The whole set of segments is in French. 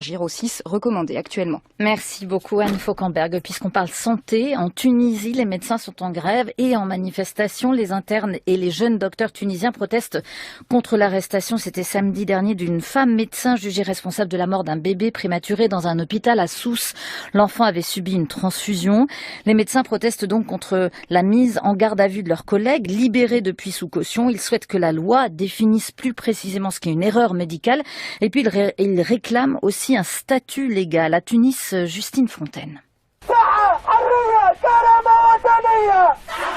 Giro 6 recommandé actuellement. Merci beaucoup Anne Fauquemberg. Puisqu'on parle santé, en Tunisie, les médecins sont en grève et en manifestation. Les internes et les jeunes docteurs tunisiens protestent contre l'arrestation, c'était samedi dernier, d'une femme médecin jugée responsable de la mort d'un bébé prématuré dans un hôpital à Sousse. L'enfant avait subi une transfusion. Les médecins protestent donc contre la mise en garde à vue de leurs collègues, libérés depuis sous caution. Ils souhaitent que la loi définisse plus précisément ce qu'est une erreur médicale. Et puis ils réclament aussi un statut légal. À Tunis, Justine Fontaine.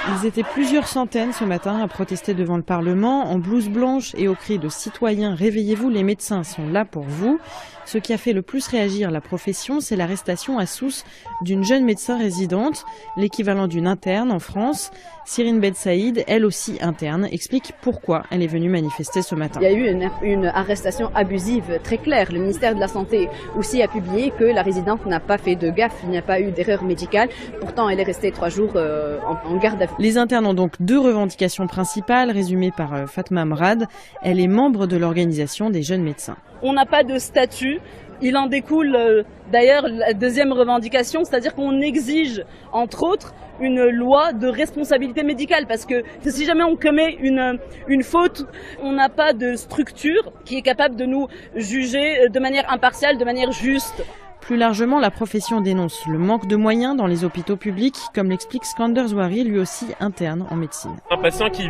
Ils étaient plusieurs centaines ce matin à protester devant le Parlement en blouse blanche et au cri de citoyens « Réveillez-vous, les médecins sont là pour vous ». Ce qui a fait le plus réagir la profession, c'est l'arrestation à Sousse d'une jeune médecin résidente, l'équivalent d'une interne en France. Cyrine Bensaïd, elle aussi interne, explique pourquoi elle est venue manifester ce matin. Il y a eu une arrestation abusive très claire. Le ministère de la Santé aussi a publié que la résidente n'a pas fait de gaffe, il n'y a pas eu d'erreur médicale. Pourtant, elle est restée 3 jours en garde à vue. Les internes ont donc 2 revendications principales, résumées par Fatma Mrad. Elle est membre de l'organisation des jeunes médecins. On n'a pas de statut. Il en découle d'ailleurs la deuxième revendication, c'est-à-dire qu'on exige, entre autres, une loi de responsabilité médicale. Parce que si jamais on commet une faute, on n'a pas de structure qui est capable de nous juger de manière impartiale, de manière juste. Plus largement, la profession dénonce le manque de moyens dans les hôpitaux publics, comme l'explique Skander Zouari, lui aussi interne en médecine. Un patient qui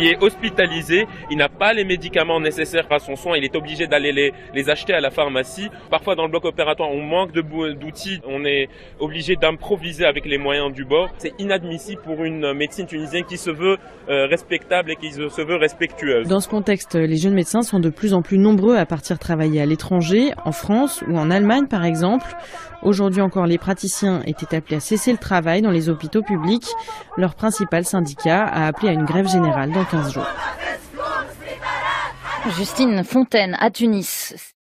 est hospitalisé, il n'a pas les médicaments nécessaires à son soin, il est obligé d'aller les acheter à la pharmacie. Parfois dans le bloc opératoire, on manque d'outils, on est obligé d'improviser avec les moyens du bord. C'est inadmissible pour une médecine tunisienne qui se veut respectable et qui se veut respectueuse. Dans ce contexte, les jeunes médecins sont de plus en plus nombreux à partir travailler à l'étranger, en France ou en Allemagne par exemple. Aujourd'hui encore, les praticiens étaient appelés à cesser le travail dans les hôpitaux publics. Leur principal syndicat a appelé à une grève générale dans 15 jours. Justine Fontaine à Tunis.